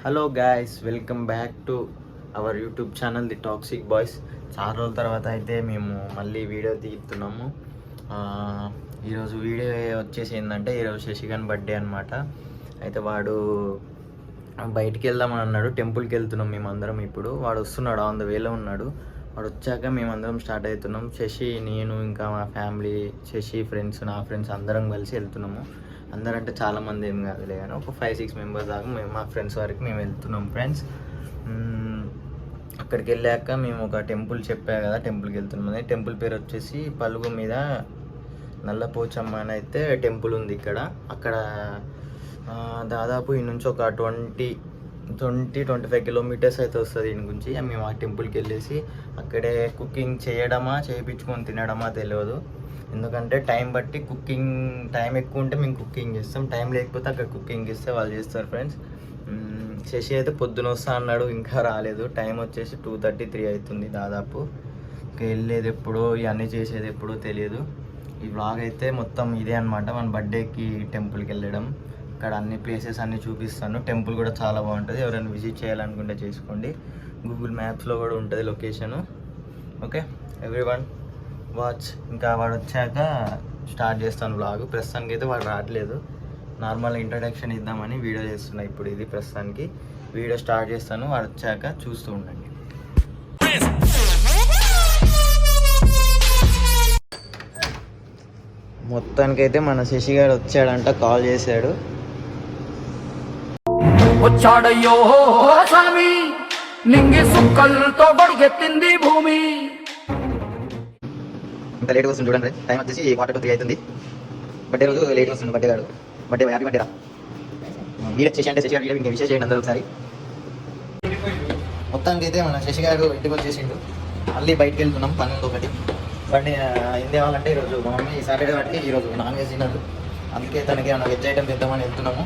Hello guys, welcome back to our YouTube channel the toxic boys. చాలా రోజుల తర్వాత అయితే మేము మళ్ళీ వీడియో తీస్తున్నాము. ఈరోజు వీడియో వచ్చేసి ఏంటంటే, ఈరోజు శశికాంత్ బర్త్డే అనమాట. అయితే వాడు బయటికి వెళ్దామని అన్నాడు, టెంపుల్కి వెళ్తున్నాం మేమందరం. ఇప్పుడు వాడు వస్తున్నాడు, ఆన్ ద వేలో ఉన్నాడు. వాడు వచ్చాక మేమందరం స్టార్ట్ అవుతున్నాం. శశి, నేను, ఇంకా మా ఫ్యామిలీ, శశి ఫ్రెండ్స్, నా ఫ్రెండ్స్ అందరం కలిసి వెళ్తున్నాము. అందరంటే చాలామంది ఏం కాదులే కానీ ఒక 5-6 మెంబర్స్ దాకా మేము, మా ఫ్రెండ్స్ వరకు మేము వెళ్తున్నాం ఫ్రెండ్స్. అక్కడికి వెళ్ళాక మేము ఒక టెంపుల్ చెప్పా కదా, టెంపుల్కి వెళ్తున్నాం. టెంపుల్ పేరు వచ్చేసి పలుగు మీద నల్లపోచమ్మ అని అయితే టెంపుల్ ఉంది ఇక్కడ. అక్కడ దాదాపు ఈ నుంచి ఒక 20-25 కిలోమీటర్స్ అయితే వస్తుంది ఈ నుంచి. మేము ఆ టెంపుల్కి వెళ్ళేసి అక్కడే కుకింగ్ చేయడమా చేయించుకొని తినడమా తెలియదు. ఎందుకంటే టైం బట్టి కుకింగ్, టైం ఎక్కువ ఉంటే మేము కుకింగ్ చేస్తాం, టైం లేకపోతే అక్కడ కుకింగ్ చేస్తే వాళ్ళు చేస్తారు ఫ్రెండ్స్. శశి అయితే పొద్దున వస్తా అన్నాడు, ఇంకా రాలేదు. టైం వచ్చేసి 2:33 అవుతుంది దాదాపు. ఇంకా వెళ్ళేది ఎప్పుడో, ఇవన్నీ చేసేది ఎప్పుడో తెలియదు. ఈ వ్లాగ్ అయితే మొత్తం ఇదే అనమాట, మన బర్త్డేకి టెంపుల్కి వెళ్ళడం. అక్కడ అన్ని ప్లేసెస్ అన్నీ చూపిస్తాను. టెంపుల్ కూడా చాలా బాగుంటుంది, ఎవరైనా విజిట్ చేయాలనుకుంటే చేసుకోండి. గూగుల్ మ్యాప్స్లో కూడా ఉంటుంది లొకేషను. Okay everyone, watch. ఇంకా వాడు వచ్చాక స్టార్ట్ చేస్తాను వ్లాగ్. ప్రస్తుతానికి అయితే వాడు రావట్లేదు, నార్మల్ ఇంట్రడక్షన్ ఇద్దామని వీడియో చేస్తున్నా ఇప్పుడు. ఇది ప్రస్తుతానికి వీడియో స్టార్ట్ చేస్తాను, వాడు వచ్చాక చూస్తూ ఉండండి. మొత్తానికైతే మన శశి గారు వచ్చాడంట, కాల్ చేశాడు. వచ్చాడయ్యో స్వామి, నింగి సుక్కలతో బడిగెత్తింది భూమి. ఇంకా లేట్ వస్తుంది చూడండి, టైం వచ్చేసి 2:45 అవుతుంది. బర్త్డే రోజు లేట్ వస్తుంది బర్త్డే గారు. బర్త్డే హ్యాపీ బర్త్డే రా. మీరు శశి అంటే శశి గారు ఇంకా విషయం చేయండి అందరూ ఒకసారి. మొత్తానికి అయితే మన శశి గారు ఇంటికి వచ్చేసిండు. మళ్ళీ బయటకు వెళ్తున్నాం, పని ఉంది ఒకటి. బండి ఏం తేవాలంటే ఈరోజు మా మమ్మీ సాటర్డే వాటికి ఈరోజు నాన్ వెజ్ తినదు, అందుకే తనకి ఏమైనా వెజ్ ఐటమ్ తెద్దామని వెళ్తున్నాము.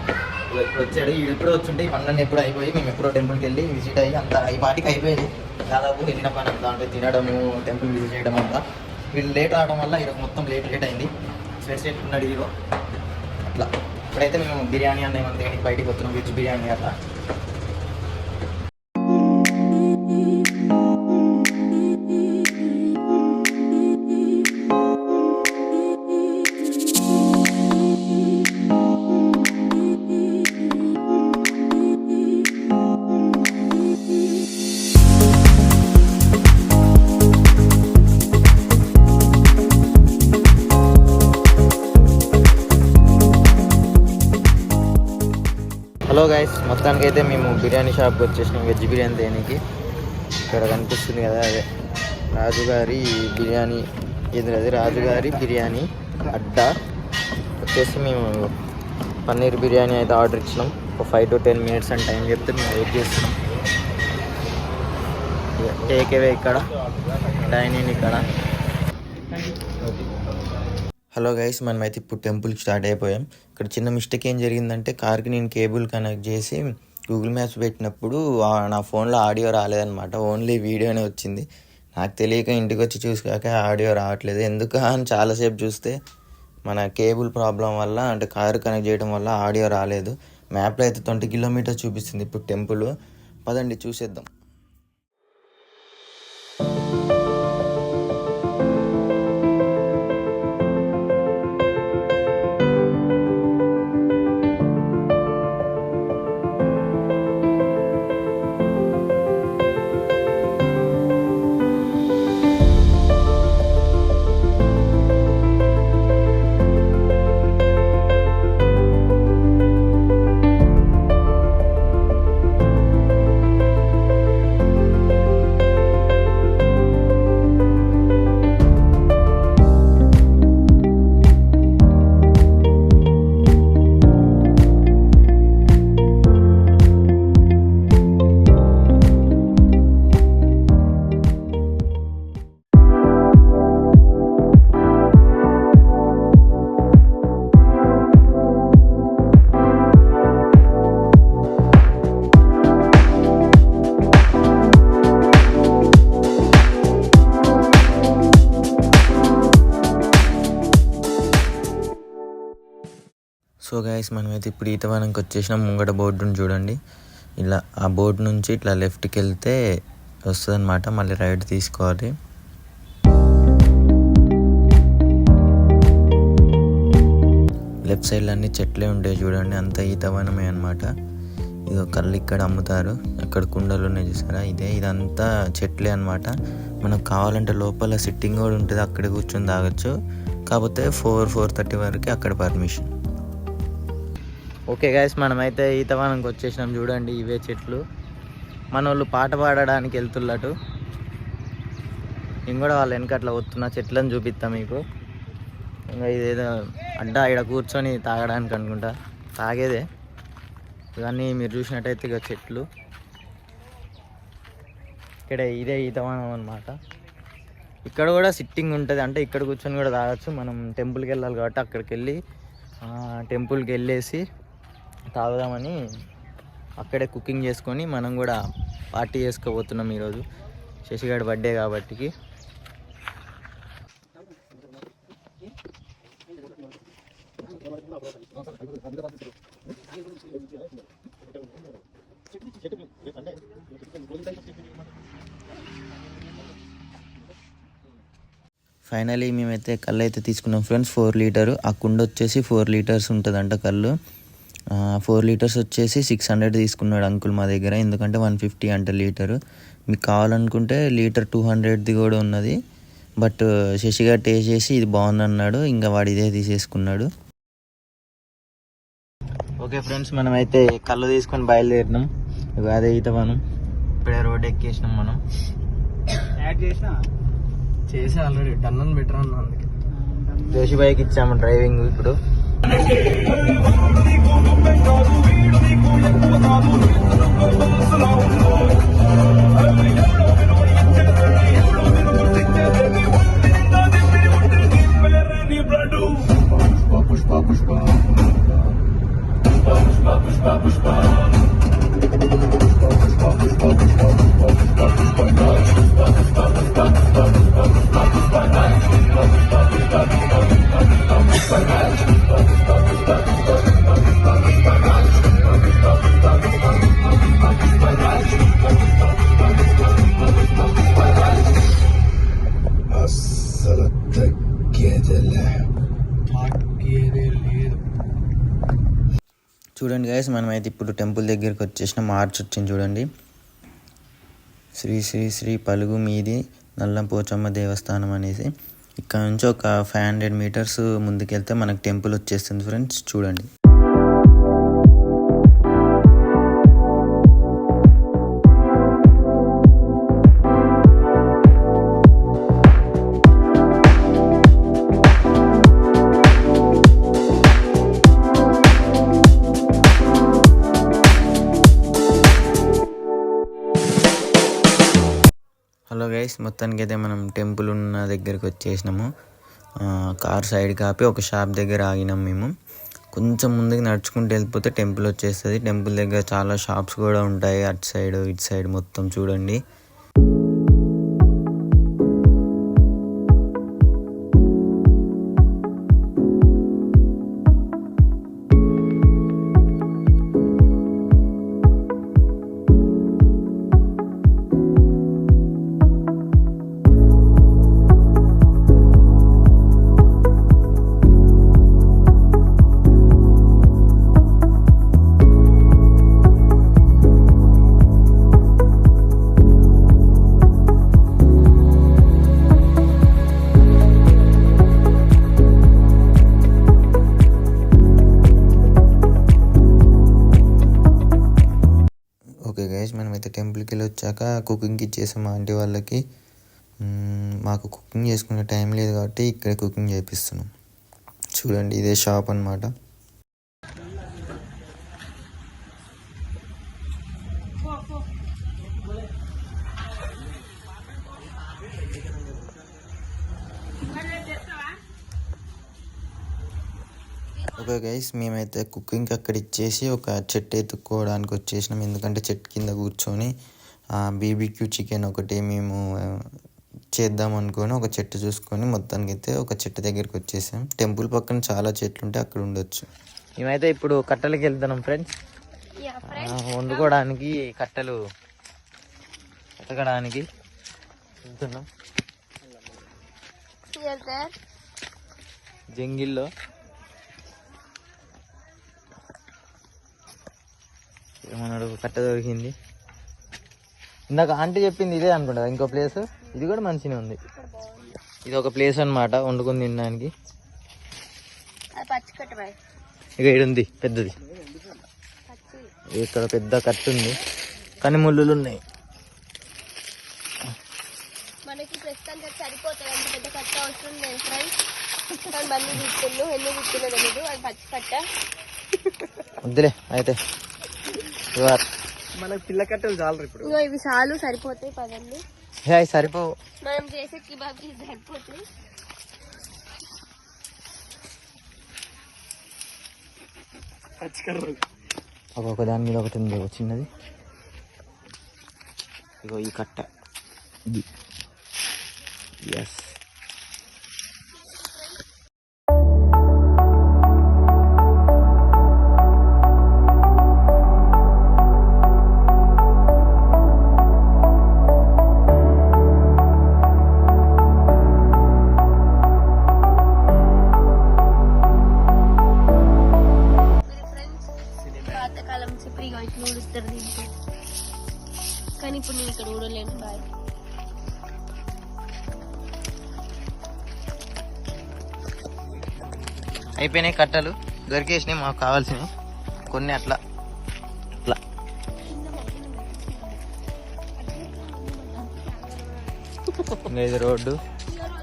ఇప్పుడు వచ్చాడు, ఎప్పుడో వచ్చుంటే పనులన్నీ ఎప్పుడు అయిపోయి మేము ఎప్పుడో టెంపుల్కి వెళ్ళి విజిట్ అయ్యి అంతా ఈ పాటికి అయిపోయేది దాదాపు. వెళ్ళిన పని అంతా అంటే తినడము, టెంపుల్ విజిట్ చేయడం అంతా. వీళ్ళు లేట్ రావడం వల్ల ఈరోజు మొత్తం లేట్ అయింది. స్వెట్ ఉన్నాడు హీరో అట్లా. ఇప్పుడైతే మేము బిర్యానీ అన్న ఏమంటే బయటికి వస్తున్నాం, వెజ్ బిర్యానీ అట్లా. హలో గైస్, మొత్తానికి అయితే మేము బిర్యానీ షాప్కి వచ్చేసినాం వెజ్ బిర్యానీ దేనికి. ఇక్కడ కనిపిస్తుంది కదా, అదే రాజుగారి బిర్యానీ. ఇది అది రాజుగారి బిర్యానీ అడ్డా. వచ్చేసి మేము పన్నీర్ బిర్యానీ అయితే ఆర్డర్ ఇచ్చినాం. ఒక 5-10 మినిట్స్ అని టైం చెప్తే మేము వెయిట్ చేస్తున్నాం. టేక్ అవే ఇక్కడ, డైనింగ్ ఇక్కడ. హలో గైస్, మనమైతే ఇప్పుడు టెంపుల్కి స్టార్ట్ అయిపోయాం. ఇక్కడ చిన్న మిస్టేక్ ఏం జరిగిందంటే, కార్కి నేను కేబుల్ కనెక్ట్ చేసి గూగుల్ మ్యాప్స్ పెట్టినప్పుడు నా ఫోన్లో ఆడియో రాలేదన్నమాట, ఓన్లీ వీడియోనే వచ్చింది. నాకు తెలియక ఇంటికి వచ్చి చూసాక ఆడియో రావట్లేదు. ఎందుకు అని చాలాసేపు చూస్తే మన కేబుల్ ప్రాబ్లం వల్ల, అంటే కారు కనెక్ట్ చేయడం వల్ల ఆడియో రాలేదు. మ్యాప్లో అయితే 20 కిలోమీటర్స్ చూపిస్తుంది ఇప్పుడు టెంపుల్. పదండి చూసేద్దాం. సో గైస్, మనమైతే ఇప్పుడు ఈతవనంకి వచ్చేసినాం. ముంగట బోర్డుని చూడండి, ఇలా ఆ బోర్డు నుంచి ఇట్లా లెఫ్ట్కి వెళ్తే వస్తుంది అనమాట. మళ్ళీ రైట్ తీసుకోవాలి. లెఫ్ట్ సైడ్లో అన్ని చెట్లే ఉంటాయి చూడండి, అంత ఈతవనమే అనమాట. ఇది కళ్ళు ఇక్కడ అమ్ముతారు, అక్కడ కుండలు ఉన్నాయి చూసారా, ఇదంతా చెట్లే అనమాట. మనకు కావాలంటే లోపల సిట్టింగ్ కూడా ఉంటుంది, అక్కడ కూర్చొని తాగొచ్చు. కాకపోతే 4-4:30 వరకు అక్కడ పర్మిషన్. ఓకే గైస్, మనమైతే ఈతవనంకి వచ్చేసినాం. చూడండి ఇవే చెట్లు. మన వాళ్ళు పాట పాడడానికి వెళ్తున్నట్టు. నేను కూడా వాళ్ళ వెనక అట్లా వస్తున్నా, చెట్లను చూపిస్తాం మీకు. ఇంకా ఇదేదో అడ్డా ఇక్కడ కూర్చొని తాగడానికి అనుకుంటా, తాగేదే. ఇవన్నీ మీరు చూసినట్టయితే ఇక చెట్లు. ఇక్కడ ఇదే ఈతవనం అనమాట. ఇక్కడ కూడా సిట్టింగ్ ఉంటుంది, అంటే ఇక్కడ కూర్చొని కూడా తాగొచ్చు. మనం టెంపుల్కి వెళ్ళాలి కాబట్టి అక్కడికి వెళ్ళి టెంపుల్కి వెళ్ళేసి తాగుదామని అక్కడే కుకింగ్ చేసుకొని మనం కూడా పార్టీ చేసుకోబోతున్నాం ఈరోజు, శశిగాడి బర్త్డే కాబట్టి. ఫైనలీ మేమైతే కళ్ళు అయితే తీసుకున్నాం ఫ్రెండ్స్, 4 లీటరు. ఆ కుండ వచ్చేసి 4 లీటర్స్ ఉంటుందంట కళ్ళు. 4 లీటర్స్ వచ్చేసి 600 తీసుకున్నాడు అంకుల్ మా దగ్గర, ఎందుకంటే 150 అంట లీటరు. మీకు కావాలనుకుంటే లీటర్ 200ది కూడా ఉన్నది. బట్ శశిగా టేస్ట్ చేసి ఇది బాగుందన్నాడు, ఇంకా వాడు ఇదే తీసేసుకున్నాడు. ఓకే ఫ్రెండ్స్, మనమైతే కళ్ళు తీసుకొని బయలుదేరినాం. అదే ఈతవనం. ఇప్పుడే రోడ్ ఎక్కేసినాం మనం. చేసి ఆల్రెడీ టన్నన్ బెటర్ అన్న, అందుకే జోషి బైక్ ఇచ్చాము డ్రైవింగ్. ఇప్పుడు చూడండి గైస్, మనమైతే ఇప్పుడు టెంపుల్ దగ్గరికి వచ్చేసినాం. మార్చ్ వచ్చింది చూడండి, శ్రీ శ్రీ శ్రీ పలుగు మీది నల్లం పోచమ్మ దేవస్థానం అనేసి. ఇక్కడ నుంచి ఒక 500 మీటర్స్ ముందుకెళ్తే మనకు టెంపుల్ వచ్చేస్తుంది ఫ్రెండ్స్. చూడండి. హలో గైస్, మొత్తానికి అయితే మనం టెంపుల్ ఉన్న దగ్గరికి వచ్చేసినాము. కార్ సైడ్ కాపి ఒక షాప్ దగ్గర ఆగినాం మేము. కొంచెం ముందుకు నడుచుకుంటూ వెళ్ళిపోతే టెంపుల్ వచ్చేస్తుంది. టెంపుల్ దగ్గర చాలా షాప్స్ కూడా ఉంటాయి, అటు సైడ్ ఇటు సైడ్ మొత్తం చూడండి. ఓకే గైస్, మనమైతే టెంపుల్కి వెళ్ళి వచ్చాక కుకింగ్కి ఇచ్చేసాం ఆంటీ వాళ్ళకి. మాకు కుకింగ్ చేసుకునే టైం లేదు కాబట్టి ఇక్కడే కుకింగ్ చేపిస్తున్నాం. చూడండి, ఇదే షాప్ అన్నమాట. ఓకే గైస్, మేమైతే కుకింగ్కి అక్కడ ఇచ్చేసి ఒక చెట్టు ఎత్తుక్కోవడానికి వచ్చేసినాం. ఎందుకంటే చెట్టు కింద కూర్చొని బీబీక్యూ చికెన్ ఒకటి మేము చేద్దాం అనుకొని ఒక చెట్టు చూసుకొని మొత్తానికి అయితే ఒక చెట్టు దగ్గరికి వచ్చేసాం. టెంపుల్ పక్కన చాలా చెట్లు ఉంటే అక్కడ ఉండొచ్చు. మేమైతే ఇప్పుడు కట్టెలకి వెళ్తున్నాం ఫ్రెండ్స్. వండుకోవడానికి కట్టెలు ఎతకడానికి వెళ్తున్నాం జంగిల్లో. ఏమన్నాడు కట్ట దొరికింది. ఇందాక ఆంటీ చెప్పింది ఇదే అనుకుంటా ఇంకో ప్లేస్. ఇది కూడా మంచిగా ఉంది. ఇది ఒక ప్లేస్ అన్నమాట వండుకొని తినడానికి. ఇక ఇక్కడ ఉంది పెద్దది. ఇక్కడ పెద్ద కట్టు ఉంది కానీ ముళ్ళులు ఉన్నాయి. మనకి ప్రస్తుతానికి సరిపోతుంది అంత పెద్ద కట్ట అవసరం లేదు ఫ్రెండ్స్. కానీ మళ్ళీ తీసుకెళ్ళు ఎందుకు తీసుకెళ్ళదు లేదు అది పచ్చి కట్ట. వద్దులే అయితే మనకి పిల్ల కట్టలు చాలు. ఇప్పుడు ఇవి చాలు సరిపోతాయి పదండి. అవి సరిపోవు. మనం చేసే కిబాబ్కి సరిపోతాయి. ఒక దాని మీద ఒకటి ఉంది చిన్నది. ఇగో ఈ కట్ట ఇది. ఎస్ పాతకాలం సిప్రిగా ఇట్లా ఊడుస్తారు దీంట్లో. కానీ ఇప్పుడు నేను ఇక్కడ ఊడలేను. బాయ్. అయిపోయినాయి కట్టలు దొరికేసినాయి మాకు కావాల్సినవి కొన్ని. అట్లా అట్లా ఇది రోడ్డు.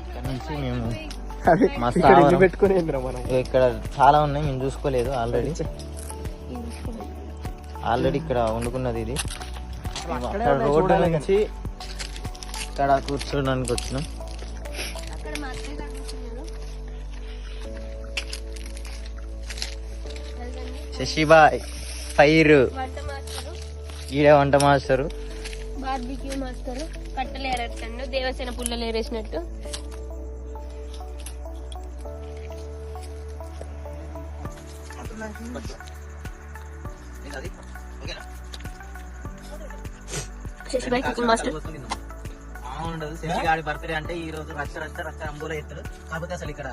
ఇక్కడ నుంచి మేము ఇక్కడ చాలా ఉన్నాయి మేము చూసుకోలేదు. ఆల్రెడీ ఇక్కడ వండుకున్నది ఇది. అక్కడ రోడ్డు నుంచి ఇక్కడ కూర్చోడానికి వచ్చినాం. శశిబాయ్ ఫైర్ ఈడే వంట మాస్టరు. బార్బిక్యూ మాస్టరు కట్టలు ఏరేటండు దేవసేన పుల్లలు ఏరేసినట్టు. శశిబాయ్ కుకింగ్ మాస్టర్. ఉండదు శశిగాడి బర్త్డే అంటే ఈ రోజు రచ్చ రచ్చ రచ్చ అంబోలో ఎత్తారు. కాకపోతే అసలు ఇక్కడ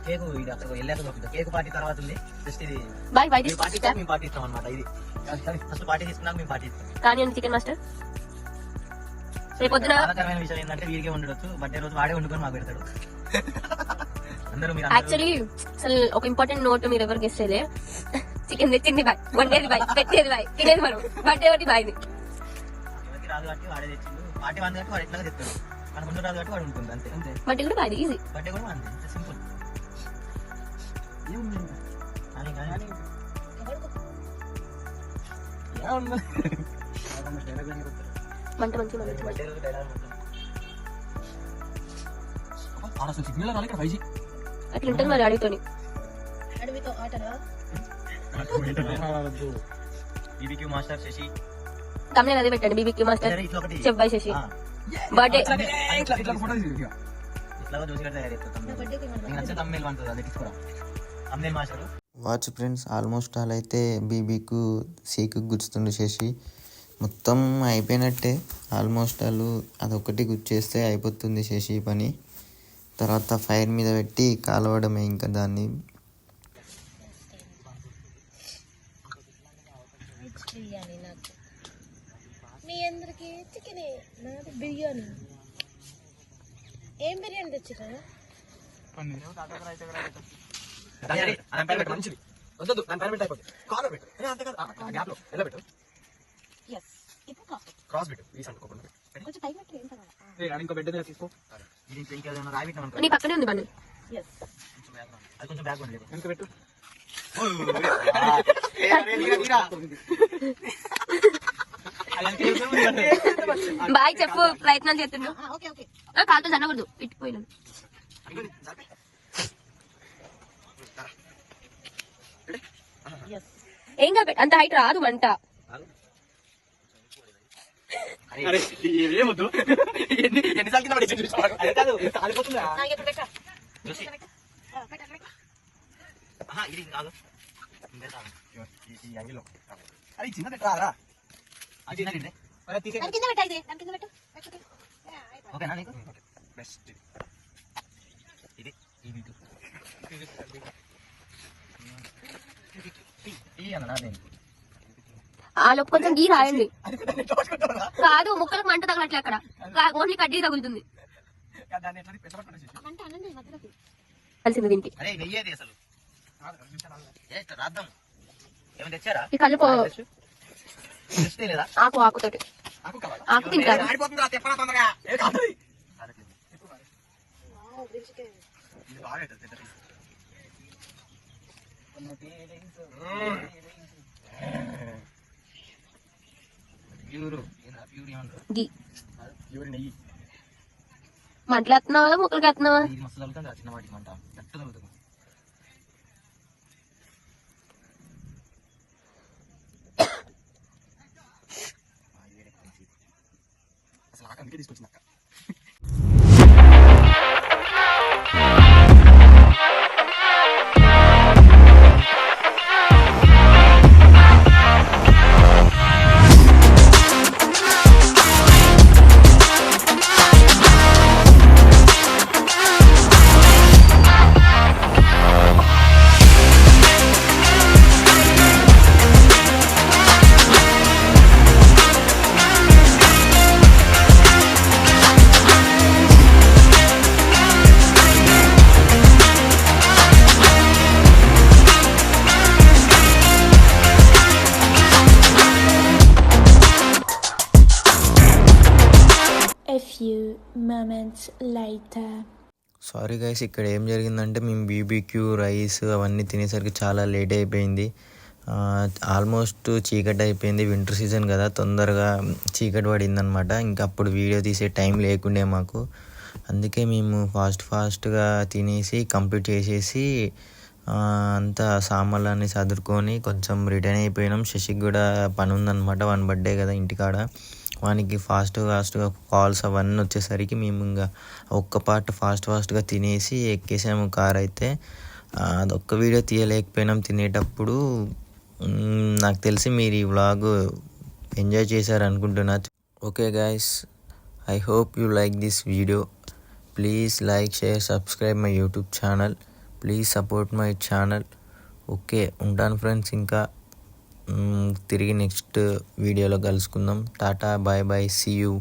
కేకు ఇది అక్కడ వెళ్ళాక దొరుకుతుంది. కేక్ పార్టీ తర్వాత ఉంది. జస్ట్ ఇది పార్టీ మేము పార్టీ ఇస్తాం అనమాట. ఇది ఫస్ట్ పార్టీ తీసుకున్నాక మేము పార్టీ ఇస్తాం. కానీ చికెన్ మాస్టర్ రేపొద్దున బాధాకరమైన విషయం ఏంటంటే వీరికే వండొచ్చు. బర్త్డే రోజు వాడే వండుకొని మాకు పెడతాడు. అందరూ మీరు యాక్చువల్లీ అసలు ఒక ఇంపార్టెంట్ నోట్ మీరు ఎవరు గెస్ట్ చేయలే. చికెన్ తెచ్చింది బాయ్, వండేది బాయ్, పెట్టేది బాయ్, తినేది మనం. బర్త్డే ఒకటి బాయ్ది. ఎవరికి రాదు కాబట్టి వాడే తెచ్చిండు. పార్టీ వంద కాబట్టి వాడు ఎట్లా తెస్తాడు. మన ముందు రాదు కాబట్టి వాడు ఉంటుంది అంతే. అంతే బర్త్డే కూడా బాయ్ది ఈజీ. బర్త్డే కూడా అంతే సింపుల్. మంట మంచిగా అట్లా ఉంటుంది మరి అడవితోని. అడవితో ఆటనా బీబీక్యూ మాస్టర్ శశి తమిళ అదే పెట్టండి. BBQ master chef by Shashi birthday. Watch friends almost all అయితే బీబీకు సీకు గుచ్చుతుండు శశి. మొత్తం అయిపోయినట్టే ఆల్మోస్ట్ ఆల్. అదొకటి గుచ్చేస్తే అయిపోతుంది శశి పని. తర్వాత ఫైర్ మీద పెట్టి కాలవడమే ఇంకా దాన్ని. మీ అందరికి చికెన్ నాది బిర్యానీ. ఏం బిర్యానీ తెచ్చిరా? నీ పక్కనే ఉంది బండి. బాయ్ చెప్పు ప్రయత్నం చేస్తున్నావు. కాలుతో జనకూడదు ఇట్టుపోయినాను. ఏం కాదు అంత హైట్ రాదు వంట. అది చిన్నది రాదురా ఓకేనా నీకు బెస్ట్ ఇది ఆ లోపు కొంచెం గీ రాయండి. కాదు ముక్కలకు మంట తగలట్లే అక్కడ, ఓన్లీ కడ్డీ తగులుతుంది. కలిసింది దీనికి ఈ కలుపు ఆకు ఆకుతోటి ఆకు తింటారు. మంటలు ఎత్తున్నావా ముక్కలు ఎత్తున్నావా? చిన్న వాటికి మంట గట్టు తగ్గుతుంది. అసలు ఆకందుకే తీసుకొచ్చింది అక్క. A few moments later. Sorry guys, ఇక్కడ ఏం జరిగిందంటే మేము బీబీక్యూ రైస్ అవన్నీ తినేసరికి చాలా లేట్ అయిపోయింది. ఆల్మోస్ట్ చీకటి అయిపోయింది. వింటర్ సీజన్ కదా, తొందరగా చీకటి పడిందనమాట. ఇంకా అప్పుడు వీడియో తీసే టైం లేకుండే మాకు. అందుకే మేము ఫాస్ట్గా తినేసి కంప్లీట్ చేసేసి అంతా సామాన్లన్నీ సదురుకొని కొంచెం రిటర్న్ అయిపోయినాం. శశికి కూడా పని ఉందన్నమాట, వాని బర్త్డే కదా ఇంటికాడ. వానికి ఫాస్ట్గా కాల్స్ అవన్నీ వచ్చేసరికి మేము ఇంకా ఒక్క పార్ట్ ఫాస్ట్గా తినేసి ఎక్కేసాము కార్ అయితే. అదొక్క వీడియో తీయలేకపోయినాం తినేటప్పుడు. నాకు తెలిసి మీరు ఈ వ్లాగ్ ఎంజాయ్ చేశారు అనుకుంటున్నా. Okay guys, I hope you like this video. Please like, share, subscribe my YouTube channel. Please support my channel. Okay, ఉంటాను ఫ్రెండ్స్. ఇంకా తిరిగి నెక్స్ట్ వీడియోలో కలుసుకుందాం. Tata, bye bye, see you.